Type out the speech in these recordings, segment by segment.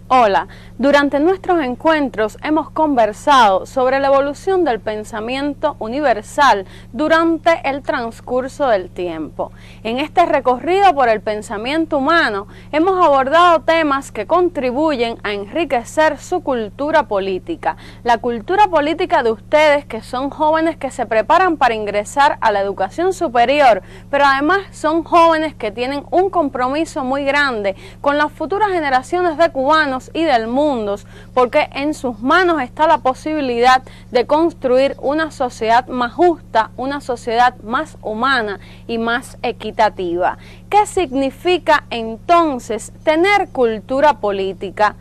Hola, durante nuestros encuentros hemos conversado sobre la evolución del pensamiento universal durante el transcurso del tiempo. En este recorrido por el pensamiento humano hemos abordado temas que contribuyen a enriquecer su cultura política. La cultura política de ustedes, que son jóvenes que se preparan para ingresar a la educación superior, pero además son jóvenes que tienen un compromiso muy grande con las futuras generaciones de cubanos y del mundo, porque en sus manos está la posibilidad de construir una sociedad más justa, una sociedad más humana y más equitativa. ¿Qué significa entonces tener cultura política?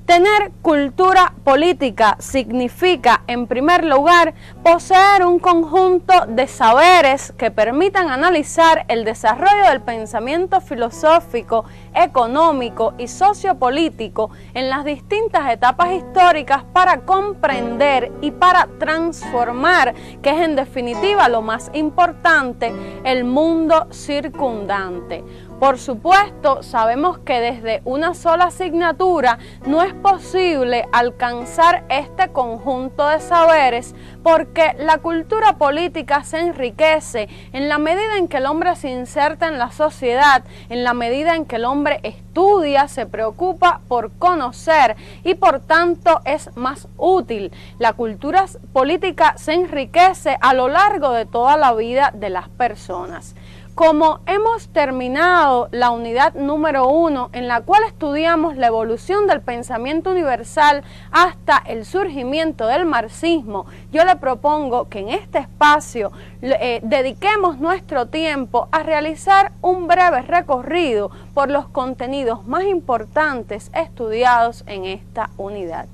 Tener cultura política significa, en primer lugar, poseer un conjunto de saberes que permitan analizar el desarrollo del pensamiento filosófico, económico y sociopolítico en las distintas etapas históricas para comprender y para transformar, que es en definitiva lo más importante, el mundo circundante. Por supuesto, sabemos que desde una sola asignatura no es posible alcanzar este conjunto de saberes, porque la cultura política se enriquece en la medida en que el hombre se inserta en la sociedad, en la medida en que el hombre estudia, se preocupa por conocer y por tanto es más útil. La cultura política se enriquece a lo largo de toda la vida de las personas. Como hemos terminado la unidad número 1, en la cual estudiamos la evolución del pensamiento universal hasta el surgimiento del marxismo, yo le propongo que en este espacio dediquemos nuestro tiempo a realizar un breve recorrido por los contenidos más importantes estudiados en esta unidad.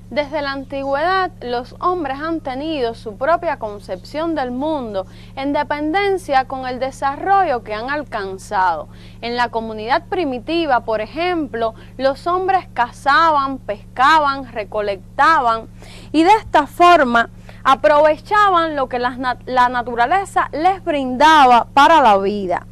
Desde la antigüedad, los hombres han tenido su propia concepción del mundo en dependencia con el desarrollo que han alcanzado. En la comunidad primitiva, por ejemplo, los hombres cazaban, pescaban, recolectaban y de esta forma aprovechaban lo que la naturaleza les brindaba para la vida.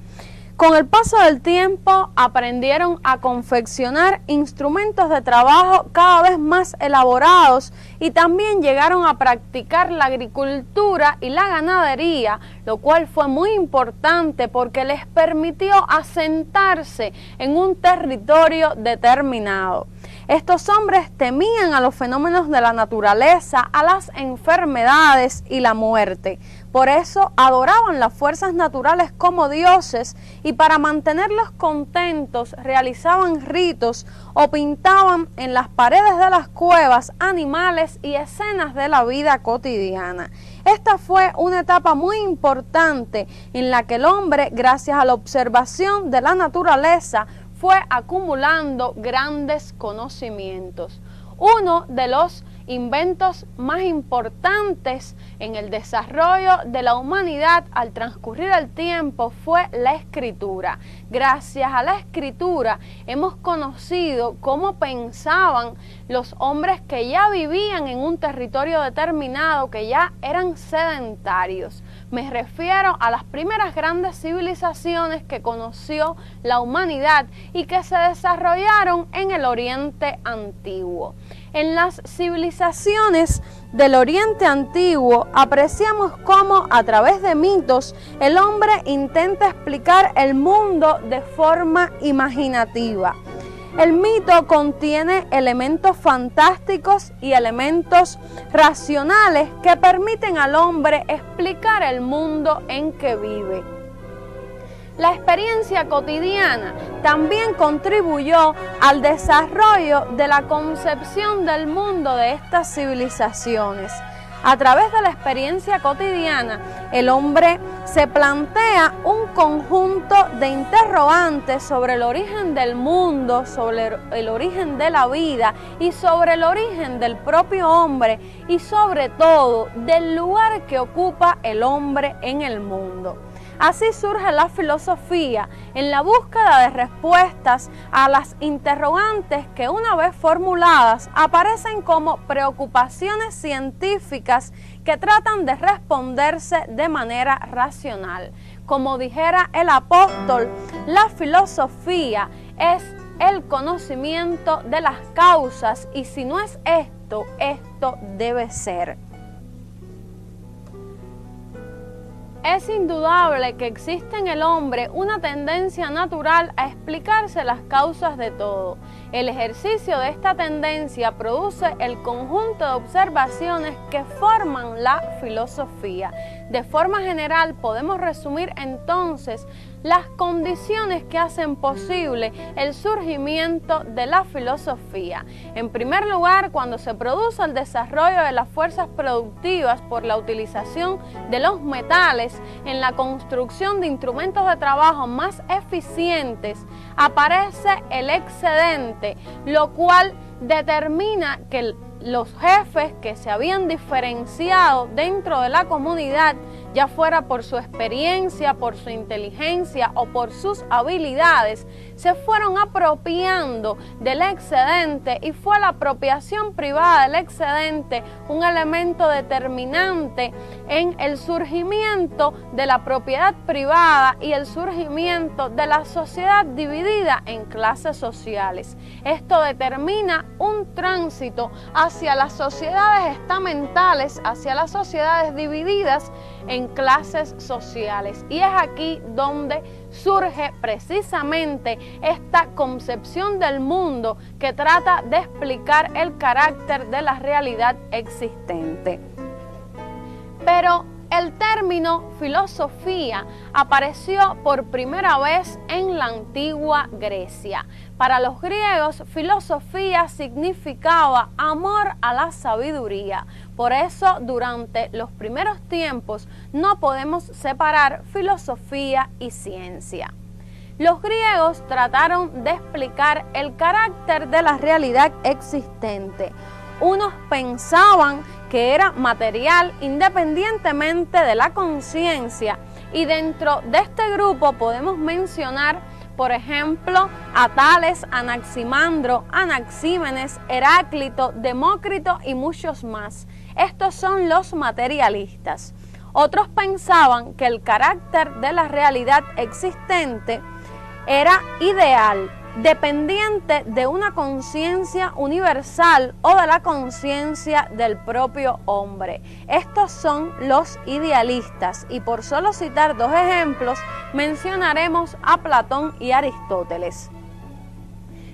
Con el paso del tiempo aprendieron a confeccionar instrumentos de trabajo cada vez más elaborados y también llegaron a practicar la agricultura y la ganadería, lo cual fue muy importante porque les permitió asentarse en un territorio determinado. Estos hombres temían a los fenómenos de la naturaleza, a las enfermedades y la muerte. Por eso adoraban las fuerzas naturales como dioses y para mantenerlos contentos realizaban ritos o pintaban en las paredes de las cuevas animales y escenas de la vida cotidiana. Esta fue una etapa muy importante en la que el hombre, gracias a la observación de la naturaleza, fue acumulando grandes conocimientos. Uno de los inventos más importantes en el desarrollo de la humanidad al transcurrir el tiempo fue la escritura. Gracias a la escritura hemos conocido cómo pensaban los hombres que ya vivían en un territorio determinado, que ya eran sedentarios. Me refiero a las primeras grandes civilizaciones que conoció la humanidad y que se desarrollaron en el Oriente Antiguo. En las civilizaciones del Oriente Antiguo apreciamos cómo a través de mitos el hombre intenta explicar el mundo de forma imaginativa. El mito contiene elementos fantásticos y elementos racionales que permiten al hombre explicar el mundo en que vive. La experiencia cotidiana también contribuyó al desarrollo de la concepción del mundo de estas civilizaciones. A través de la experiencia cotidiana, el hombre se plantea un conjunto de interrogantes sobre el origen del mundo, sobre el origen de la vida y sobre el origen del propio hombre y sobre todo del lugar que ocupa el hombre en el mundo. Así surge la filosofía en la búsqueda de respuestas a las interrogantes que, una vez formuladas, aparecen como preocupaciones científicas que tratan de responderse de manera racional. Como dijera el apóstol, la filosofía es el conocimiento de las causas y si no es esto, esto debe ser. Es indudable que existe en el hombre una tendencia natural a explicarse las causas de todo. El ejercicio de esta tendencia produce el conjunto de observaciones que forman la filosofía. De forma general, podemos resumir entonces las condiciones que hacen posible el surgimiento de la filosofía. En primer lugar, cuando se produce el desarrollo de las fuerzas productivas por la utilización de los metales en la construcción de instrumentos de trabajo más eficientes, aparece el excedente, lo cual determina que los jefes que se habían diferenciado dentro de la comunidad, ya fuera por su experiencia, por su inteligencia o por sus habilidades, se fueron apropiando del excedente y fue la apropiación privada del excedente un elemento determinante en el surgimiento de la propiedad privada y el surgimiento de la sociedad dividida en clases sociales. Esto determina un tránsito hacia las sociedades estamentales, hacia las sociedades divididas en clases sociales. Y es aquí donde surge precisamente esta concepción del mundo que trata de explicar el carácter de la realidad existente. Pero el término filosofía apareció por primera vez en la antigua Grecia. Para los griegos, filosofía significaba amor a la sabiduría. Por eso, durante los primeros tiempos, no podemos separar filosofía y ciencia. Los griegos trataron de explicar el carácter de la realidad existente. Unos pensaban que era material independientemente de la conciencia, y dentro de este grupo podemos mencionar, por ejemplo, a Tales, Anaximandro, Anaxímenes, Heráclito, Demócrito y muchos más. Estos son los materialistas. Otros pensaban que el carácter de la realidad existente era ideal, dependiente de una conciencia universal o de la conciencia del propio hombre. Estos son los idealistas y por solo citar dos ejemplos mencionaremos a Platón y Aristóteles.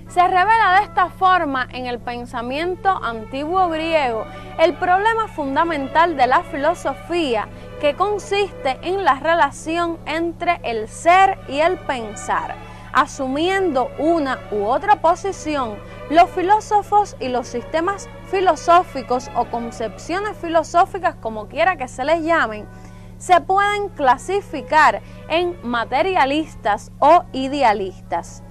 Se revela de esta forma en el pensamiento antiguo griego el problema fundamental de la filosofía, que consiste en la relación entre el ser y el pensar. Asumiendo una u otra posición, los filósofos y los sistemas filosóficos o concepciones filosóficas, como quiera que se les llamen, se pueden clasificar en materialistas o idealistas.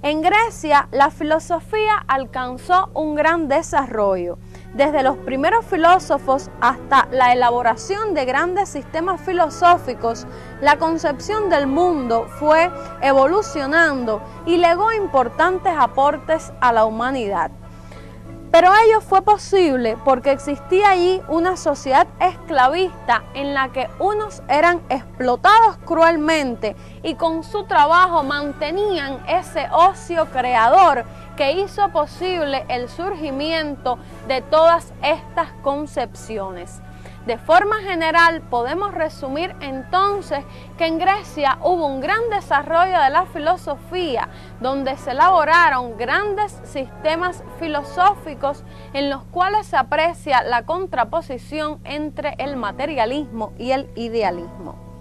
En Grecia, la filosofía alcanzó un gran desarrollo. Desde los primeros filósofos hasta la elaboración de grandes sistemas filosóficos, la concepción del mundo fue evolucionando y legó importantes aportes a la humanidad. Pero ello fue posible porque existía allí una sociedad esclavista en la que unos eran explotados cruelmente y con su trabajo mantenían ese ocio creador que hizo posible el surgimiento de todas estas concepciones. De forma general, podemos resumir entonces que en Grecia hubo un gran desarrollo de la filosofía, donde se elaboraron grandes sistemas filosóficos en los cuales se aprecia la contraposición entre el materialismo y el idealismo.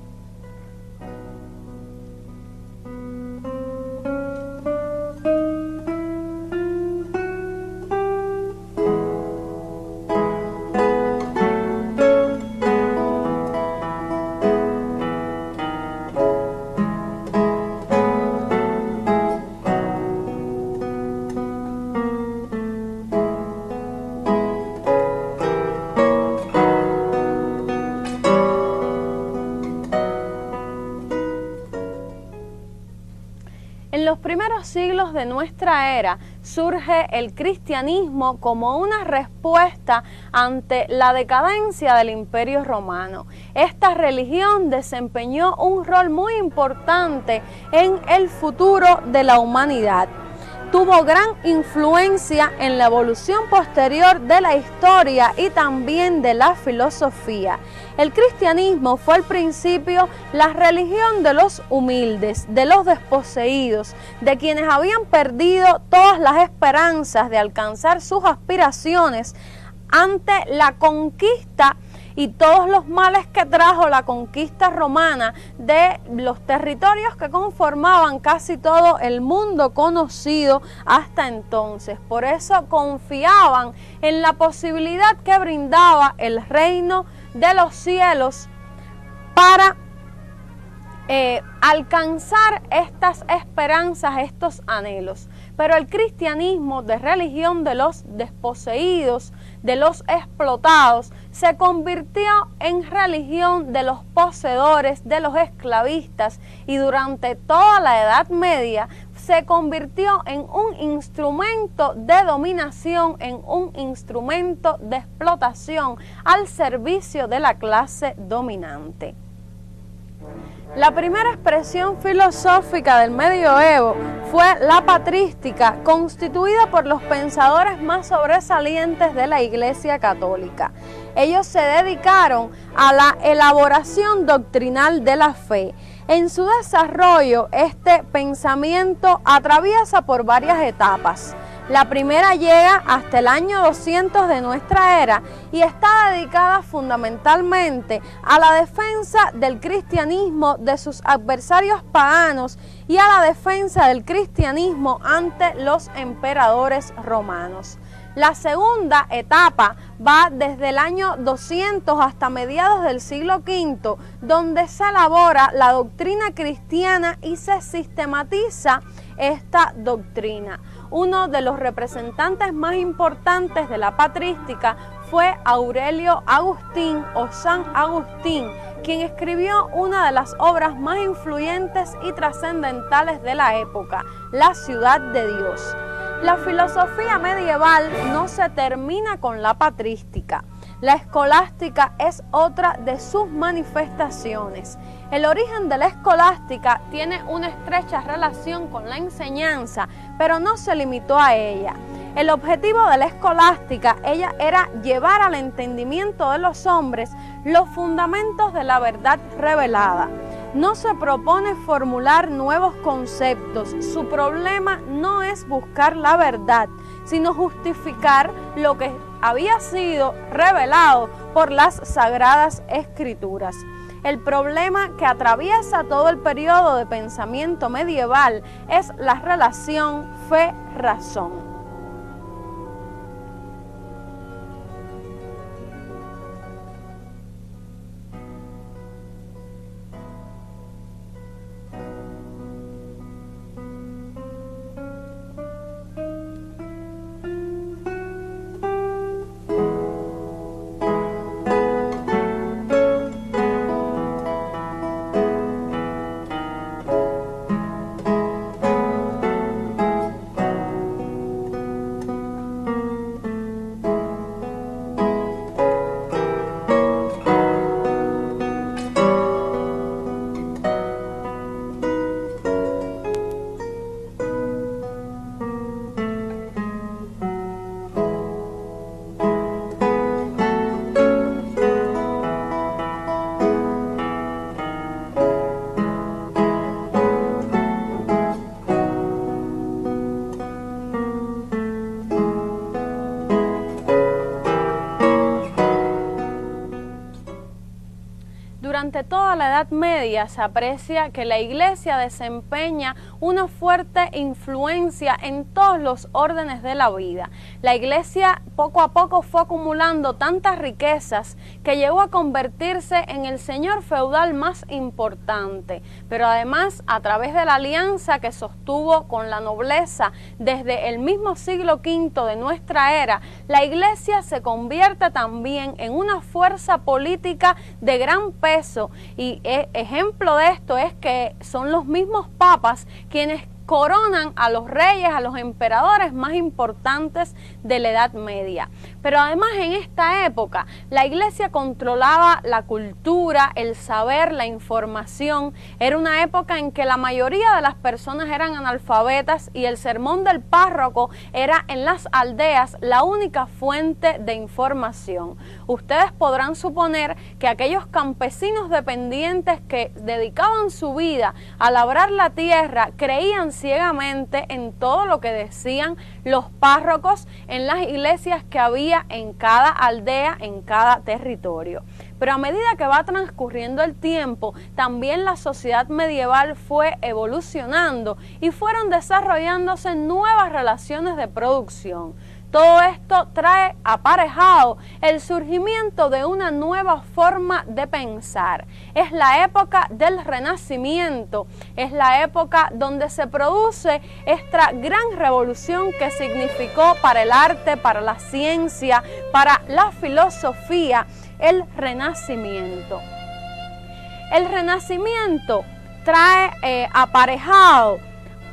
los primeros siglos de nuestra era surge el cristianismo como una respuesta ante la decadencia del Imperio Romano. Esta religión desempeñó un rol muy importante en el futuro de la humanidad. Tuvo gran influencia en la evolución posterior de la historia y también de la filosofía. El cristianismo fue al principio la religión de los humildes, de los desposeídos, de quienes habían perdido todas las esperanzas de alcanzar sus aspiraciones ante la conquista y todos los males que trajo la conquista romana de los territorios que conformaban casi todo el mundo conocido hasta entonces. Por eso confiaban en la posibilidad que brindaba el reino de los cielos para alcanzar estas esperanzas, estos anhelos. Pero el cristianismo, de religión de los desposeídos, de los explotados, se convirtió en religión de los poseedores, de los esclavistas, y durante toda la Edad Media se convirtió en un instrumento de dominación, en un instrumento de explotación al servicio de la clase dominante. La primera expresión filosófica del medioevo fue la patrística, constituida por los pensadores más sobresalientes de la Iglesia Católica. Ellos se dedicaron a la elaboración doctrinal de la fe. En su desarrollo, este pensamiento atraviesa por varias etapas. La primera llega hasta el año 200 de nuestra era y está dedicada fundamentalmente a la defensa del cristianismo de sus adversarios paganos y a la defensa del cristianismo ante los emperadores romanos. La segunda etapa va desde el año 200 hasta mediados del siglo V, donde se elabora la doctrina cristiana y se sistematiza esta doctrina. Uno de los representantes más importantes de la patrística fue Aurelio Agustín o San Agustín, quien escribió una de las obras más influyentes y trascendentales de la época, La Ciudad de Dios. La filosofía medieval no se termina con la patrística. La escolástica es otra de sus manifestaciones. El origen de la escolástica tiene una estrecha relación con la enseñanza, pero no se limitó a ella. El objetivo de la escolástica era llevar al entendimiento de los hombres los fundamentos de la verdad revelada. No se propone formular nuevos conceptos. Su problema no es buscar la verdad, sino justificar lo que había sido revelado por las Sagradas Escrituras. El problema que atraviesa todo el periodo de pensamiento medieval es la relación fe-razón. Durante toda la Edad Media se aprecia que la Iglesia desempeña una fuerte influencia en todos los órdenes de la vida. La Iglesia poco a poco fue acumulando tantas riquezas que llegó a convertirse en el señor feudal más importante, pero además a través de la alianza que sostuvo con la nobleza desde el mismo siglo V de nuestra era, la Iglesia se convierte también en una fuerza política de gran peso, y ejemplo de esto es que son los mismos papas quienes coronan a los reyes, a los emperadores más importantes de la Edad Media. Pero además en esta época la Iglesia controlaba la cultura, el saber, la información. Era una época en que la mayoría de las personas eran analfabetas y el sermón del párroco era en las aldeas la única fuente de información. Ustedes podrán suponer que aquellos campesinos dependientes que dedicaban su vida a labrar la tierra creían ciegamente en todo lo que decían los párrocos en las iglesias que había en cada aldea, en cada territorio. Pero a medida que va transcurriendo el tiempo, también la sociedad medieval fue evolucionando y fueron desarrollándose nuevas relaciones de producción. Todo esto trae aparejado el surgimiento de una nueva forma de pensar. Es la época del Renacimiento, es la época donde se produce esta gran revolución que significó para el arte, para la ciencia, para la filosofía, el Renacimiento. El Renacimiento trae aparejado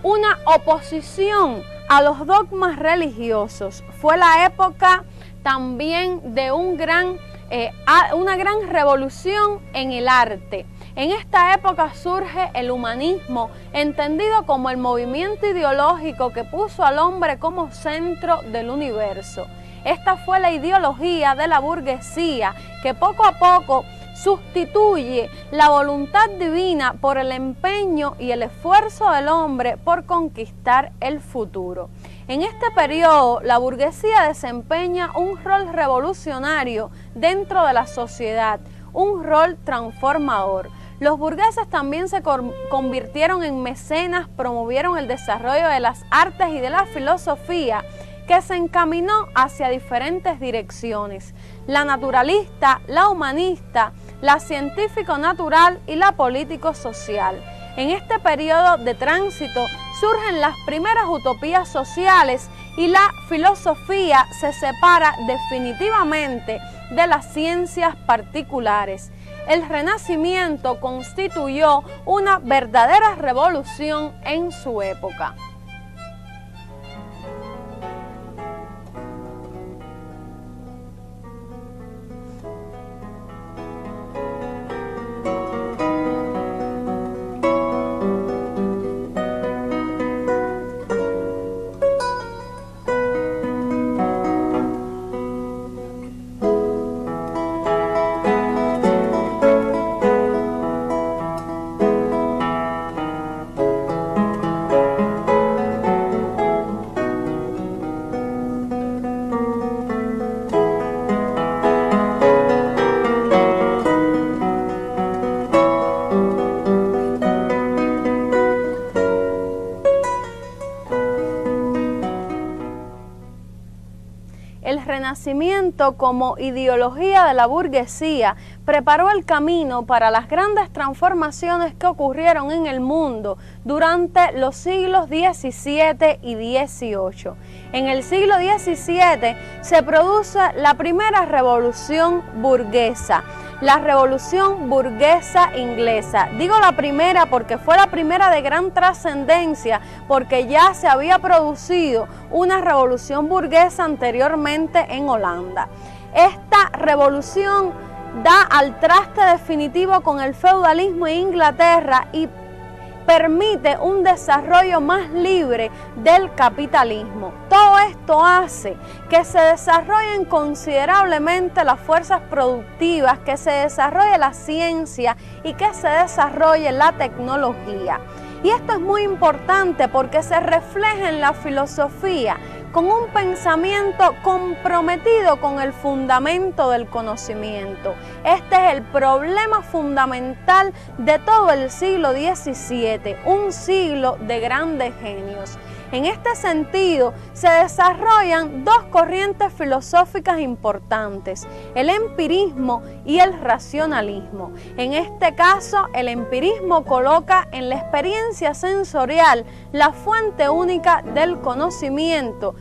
una oposición a los dogmas religiosos. Fue la época también de una gran revolución en el arte. En esta época surge el humanismo, entendido como el movimiento ideológico que puso al hombre como centro del universo. Esta fue la ideología de la burguesía que poco a poco sustituye la voluntad divina por el empeño y el esfuerzo del hombre por conquistar el futuro. En este periodo, la burguesía desempeña un rol revolucionario dentro de la sociedad, un rol transformador. Los burgueses también se convirtieron en mecenas, promovieron el desarrollo de las artes y de la filosofía, que se encaminó hacia diferentes direcciones: la naturalista, la humanista, la científico-natural y la político-social. En este periodo de tránsito surgen las primeras utopías sociales y la filosofía se separa definitivamente de las ciencias particulares. El Renacimiento constituyó una verdadera revolución en su época. El Renacimiento, como ideología de la burguesía, preparó el camino para las grandes transformaciones que ocurrieron en el mundo durante los siglos XVII y XVIII. En el siglo XVII se produce la primera revolución burguesa, la revolución burguesa inglesa. Digo la primera porque fue la primera de gran trascendencia, porque ya se había producido una revolución burguesa anteriormente en Holanda. Esta revolución da al traste definitivo con el feudalismo en Inglaterra y permite un desarrollo más libre del capitalismo. Todo esto hace que se desarrollen considerablemente las fuerzas productivas, que se desarrolle la ciencia y que se desarrolle la tecnología. Y esto es muy importante porque se refleja en la filosofía con un pensamiento comprometido con el fundamento del conocimiento. Este es el problema fundamental de todo el siglo XVII, un siglo de grandes genios. En este sentido, se desarrollan dos corrientes filosóficas importantes, el empirismo y el racionalismo. En este caso, el empirismo coloca en la experiencia sensorial la fuente única del conocimiento.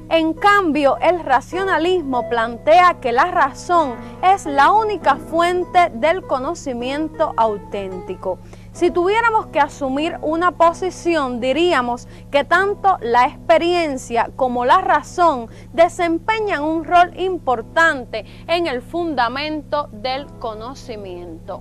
En cambio, el racionalismo plantea que la razón es la única fuente del conocimiento auténtico. Si tuviéramos que asumir una posición, diríamos que tanto la experiencia como la razón desempeñan un rol importante en el fundamento del conocimiento.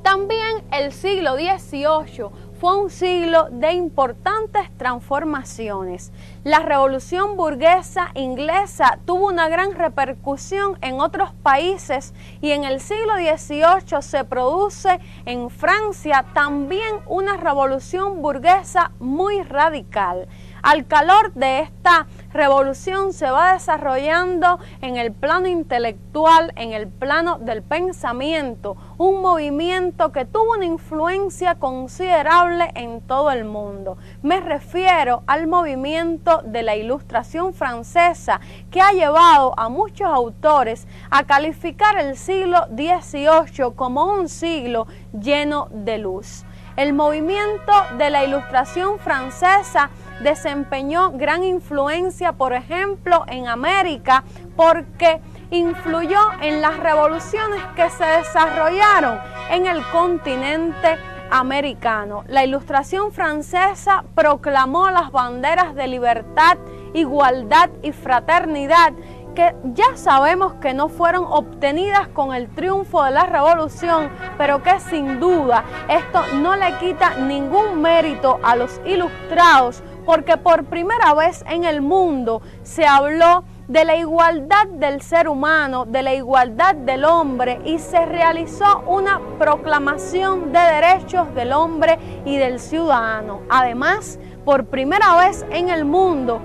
También el siglo XVIII fue un siglo de importantes transformaciones. La revolución burguesa inglesa tuvo una gran repercusión en otros países y en el siglo XVIII se produce en Francia también una revolución burguesa muy radical. Al calor de esta revolución se va desarrollando en el plano intelectual, en el plano del pensamiento, un movimiento que tuvo una influencia considerable en todo el mundo. Me refiero al movimiento de la Ilustración francesa, que ha llevado a muchos autores a calificar el siglo XVIII como un siglo lleno de luz. El movimiento de la Ilustración francesa desempeñó gran influencia, por ejemplo, en América, porque influyó en las revoluciones que se desarrollaron en el continente americano. La Ilustración francesa proclamó las banderas de libertad, igualdad y fraternidad, que ya sabemos que no fueron obtenidas con el triunfo de la revolución, pero que sin duda esto no le quita ningún mérito a los ilustrados, porque por primera vez en el mundo se habló de la igualdad del ser humano, de la igualdad del hombre, y se realizó una proclamación de derechos del hombre y del ciudadano. Además, por primera vez en el mundo,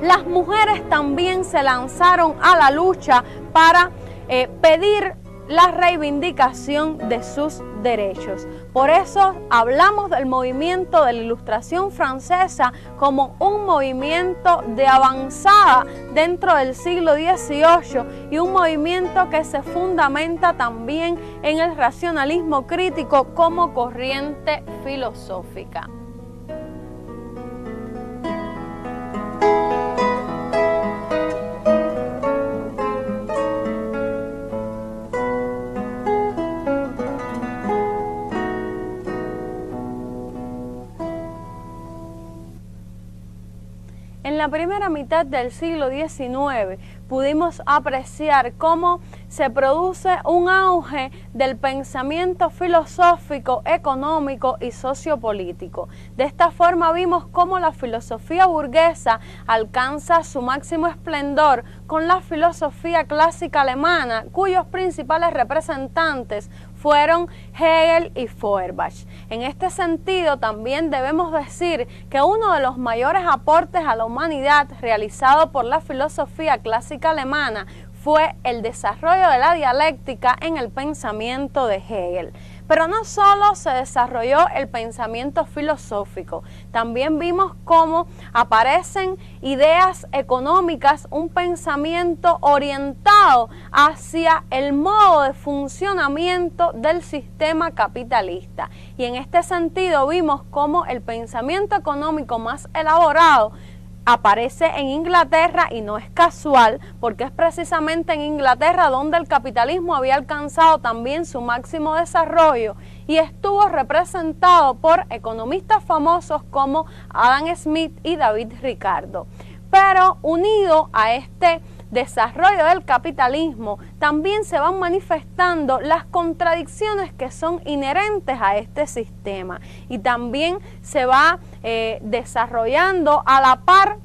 las mujeres también se lanzaron a la lucha para pedir la reivindicación de sus derechos. Por eso hablamos del movimiento de la Ilustración francesa como un movimiento de avanzada dentro del siglo XVIII y un movimiento que se fundamenta también en el racionalismo crítico como corriente filosófica. En la primera mitad del siglo XIX pudimos apreciar cómo se produce un auge del pensamiento filosófico, económico y sociopolítico. De esta forma vimos cómo la filosofía burguesa alcanza su máximo esplendor con la filosofía clásica alemana, cuyos principales representantes fueron Hegel y Feuerbach. En este sentido, también debemos decir que uno de los mayores aportes a la humanidad realizado por la filosofía clásica alemana fue el desarrollo de la dialéctica en el pensamiento de Hegel. Pero no solo se desarrolló el pensamiento filosófico, también vimos cómo aparecen ideas económicas, un pensamiento orientado hacia el modo de funcionamiento del sistema capitalista. Y en este sentido vimos cómo el pensamiento económico más elaborado aparece en Inglaterra, y no es casual, porque es precisamente en Inglaterra donde el capitalismo había alcanzado también su máximo desarrollo y estuvo representado por economistas famosos como Adam Smith y David Ricardo. Pero unido a este desarrollo del capitalismo, también se van manifestando las contradicciones que son inherentes a este sistema, y también se va desarrollando a la par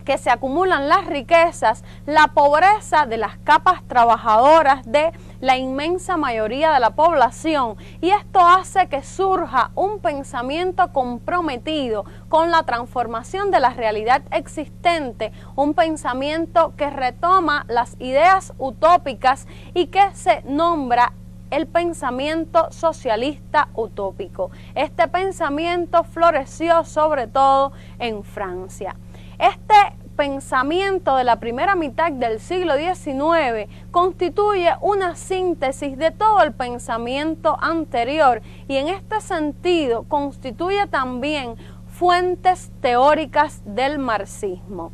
que se acumulan las riquezas, la pobreza de las capas trabajadoras de la inmensa mayoría de la población, y esto hace que surja un pensamiento comprometido con la transformación de la realidad existente, un pensamiento que retoma las ideas utópicas y que se nombra el pensamiento socialista utópico. Este pensamiento floreció sobre todo en Francia. Este pensamiento de la primera mitad del siglo XIX constituye una síntesis de todo el pensamiento anterior, y en este sentido constituye también fuentes teóricas del marxismo.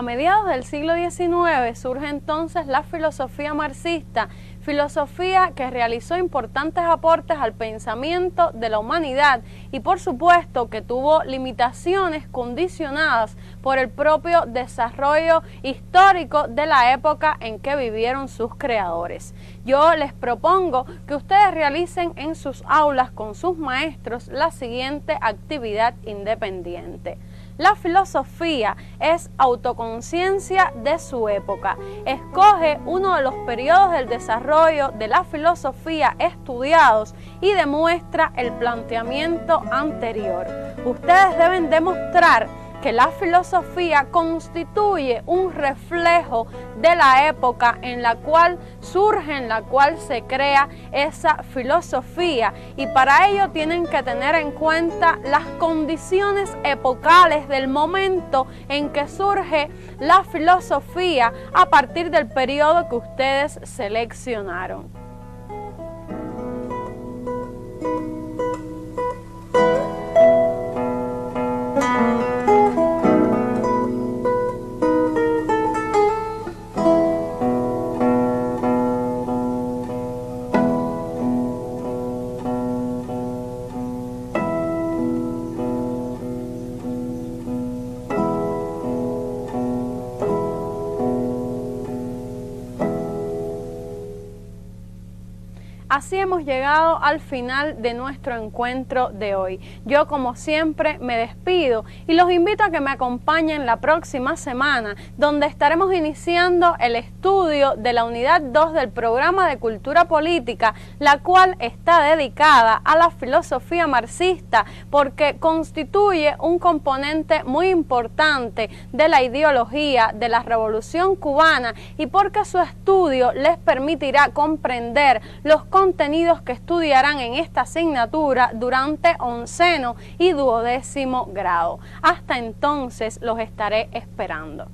mediados del siglo XIX surge entonces la filosofía marxista, filosofía que realizó importantes aportes al pensamiento de la humanidad y por supuesto que tuvo limitaciones condicionadas por el propio desarrollo histórico de la época en que vivieron sus creadores. Yo les propongo que ustedes realicen en sus aulas con sus maestros la siguiente actividad independiente. La filosofía es autoconciencia de su época. Escoge uno de los periodos del desarrollo de la filosofía estudiados y demuestra el planteamiento anterior. Ustedes deben demostrar que la filosofía constituye un reflejo de la época en la cual surge, en la cual se crea esa filosofía, y para ello tienen que tener en cuenta las condiciones epocales del momento en que surge la filosofía a partir del periodo que ustedes seleccionaron. Así hemos llegado al final de nuestro encuentro de hoy. Yo, como siempre, me despido y los invito a que me acompañen la próxima semana, donde estaremos iniciando el estudio de la unidad 2 del programa de Cultura Política, la cual está dedicada a la filosofía marxista porque constituye un componente muy importante de la ideología de la Revolución Cubana y porque su estudio les permitirá comprender los contenidos que estudiarán en esta asignatura durante 11º y 12º grado. Hasta entonces los estaré esperando.